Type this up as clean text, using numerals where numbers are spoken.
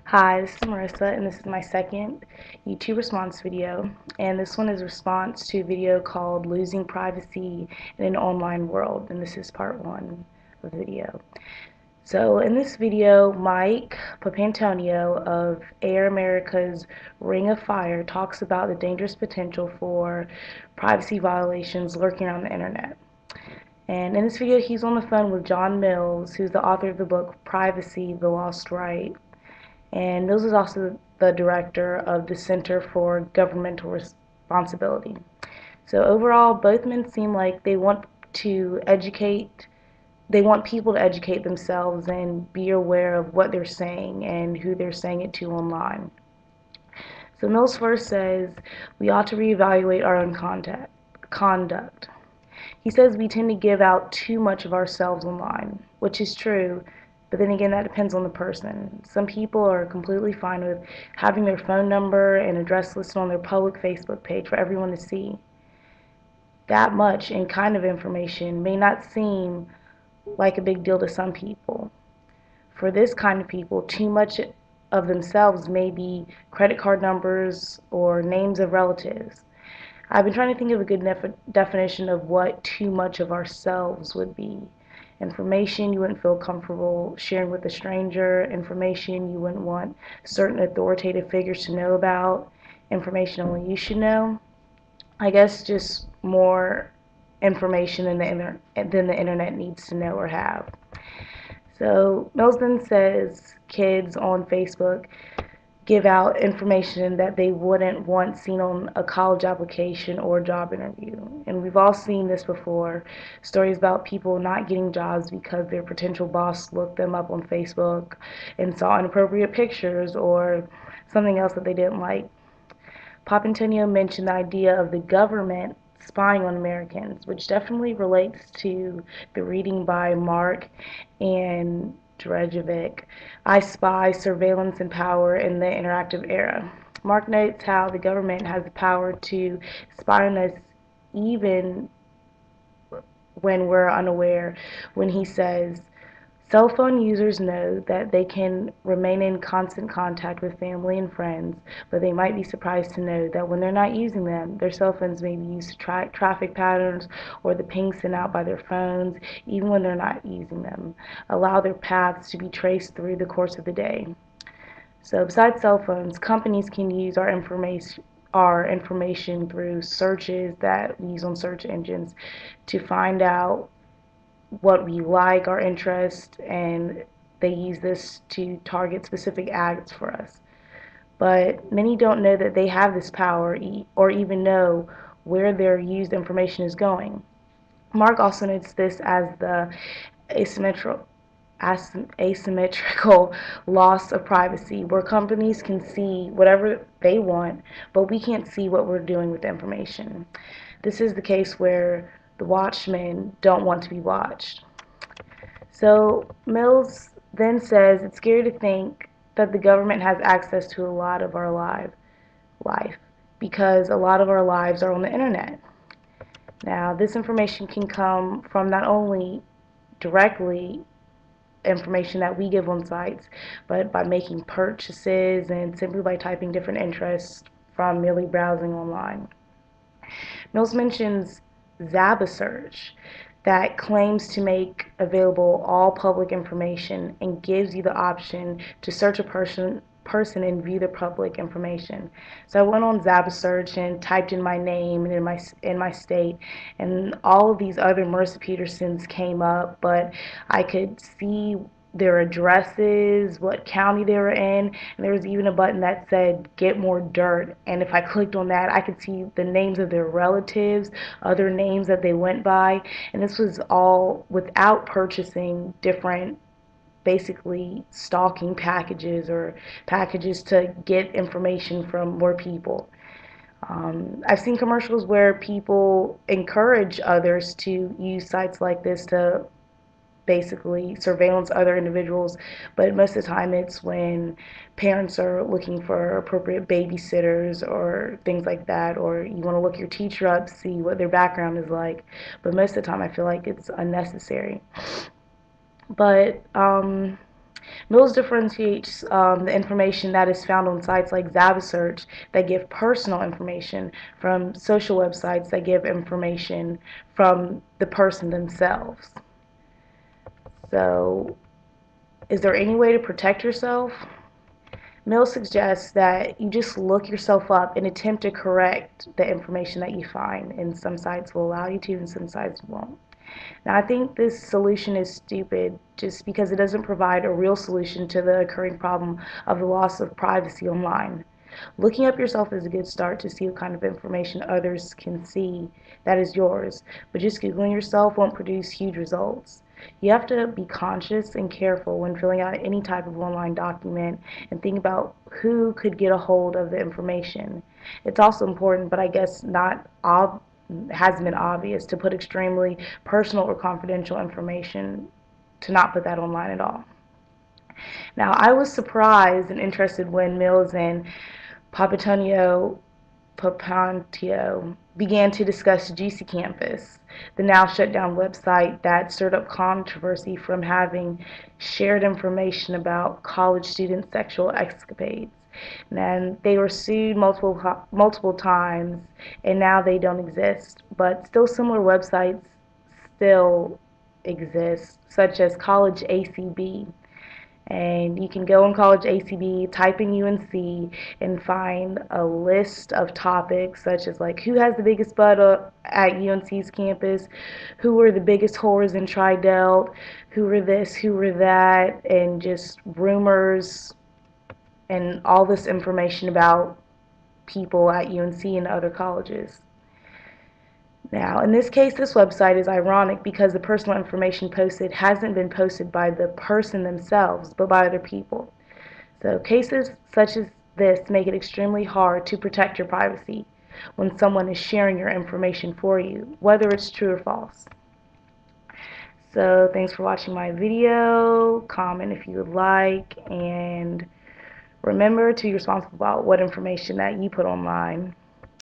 Hi, this is Marissa, and this is my second YouTube response video. And this one is a response to a video called Losing Privacy in an Online World, and this is part one of the video. So in this video, Mike Papantonio of Air America's Ring of Fire talks about the dangerous potential for privacy violations lurking around the internet. And in this video, he's on the phone with John Mills, who's the author of the book Privacy, the Lost Right. And Mills is also the director of the Center for Governmental Responsibility. So overall, both men seem like they want people to educate themselves and be aware of what they're saying and who they're saying it to online. So Mills first says we ought to reevaluate our own conduct. He says we tend to give out too much of ourselves online, which is true, but then again, that depends on the person. Some people are completely fine with having their phone number and address listed on their public Facebook page for everyone to see. That much and kind of information may not seem like a big deal to some people. For this kind of people, too much of themselves may be credit card numbers or names of relatives. I've been trying to think of a good definition of what too much of ourselves would be. Information you wouldn't feel comfortable sharing with a stranger, information you wouldn't want certain authoritative figures to know about, information only you should know. I guess just more information than the internet needs to know or have. So Milsden says kids on Facebook give out information that they wouldn't want seen on a college application or job interview. And we've all seen this before. Stories about people not getting jobs because their potential boss looked them up on Facebook and saw inappropriate pictures or something else that they didn't like. Papantonio mentioned the idea of the government spying on Americans, which definitely relates to the reading by Mark and Drejevic, I Spy, Surveillance and Power in the Interactive Era. Mark notes how the government has the power to spy on us even when we're unaware, when he says, cell phone users know that they can remain in constant contact with family and friends, but they might be surprised to know that when they're not using them, their cell phones may be used to track traffic patterns or the pings sent out by their phones, even when they're not using them. Allow their paths to be traced through the course of the day. So besides cell phones, companies can use our information through searches that we use on search engines to find out what we like, our interest, and they use this to target specific ads for us. But many don't know that they have this power or even know where their used information is going. Mark also notes this as the asymmetrical asymmetrical loss of privacy, where companies can see whatever they want, but we can't see what we're doing with the information. This is the case where the watchmen don't want to be watched. So Mills then says it's scary to think that the government has access to a lot of our life because a lot of our lives are on the internet. Now, this information can come from not only directly information that we give on sites, but by making purchases and simply by typing different interests from merely browsing online. Mills mentions Zabasearch that claims to make available all public information and gives you the option to search a person and view the public information. So I went on Zabasearch and typed in my name and in my state, and all of these other Mercer Petersons came up, but I could see their addresses, what county they were in, and there was even a button that said get more dirt, and if I clicked on that I could see the names of their relatives, other names that they went by, and this was all without purchasing different basically stalking packages or packages to get information from more people. I've seen commercials where people encourage others to use sites like this to basically surveillance other individuals, but most of the time it's when parents are looking for appropriate babysitters or things like that, or you want to look your teacher up, see what their background is like, but most of the time I feel like it's unnecessary. But Mills differentiates the information that is found on sites like ZabaSearch that give personal information from social websites that give information from the person themselves. So, is there any way to protect yourself? Mills suggests that you just look yourself up and attempt to correct the information that you find, and some sites will allow you to and some sites won't. Now, I think this solution is stupid just because it doesn't provide a real solution to the occurring problem of the loss of privacy online. Looking up yourself is a good start to see what kind of information others can see that is yours, but just Googling yourself won't produce huge results. You have to be conscious and careful when filling out any type of online document and think about who could get a hold of the information. It's also important, but I guess not hasn't been obvious, to put extremely personal or confidential information, to not put that online at all. Now, I was surprised and interested when Mills and Papantio began to discuss GC Campus, the now shut down website that stirred up controversy from having shared information about college students' sexual escapades. And they were sued multiple times, and now they don't exist. But still, similar websites still exist, such as College ACB. And you can go on College ACB, type in UNC, and find a list of topics such as like who has the biggest butt at UNC's campus, who were the biggest whores in Tri-Delt, who were this, who were that, and just rumors and all this information about people at UNC and other colleges. Now, in this case, this website is ironic because the personal information posted hasn't been posted by the person themselves, but by other people. So cases such as this make it extremely hard to protect your privacy when someone is sharing your information for you, whether it's true or false. So thanks for watching my video. Comment if you would like, and remember to be responsible about what information that you put online.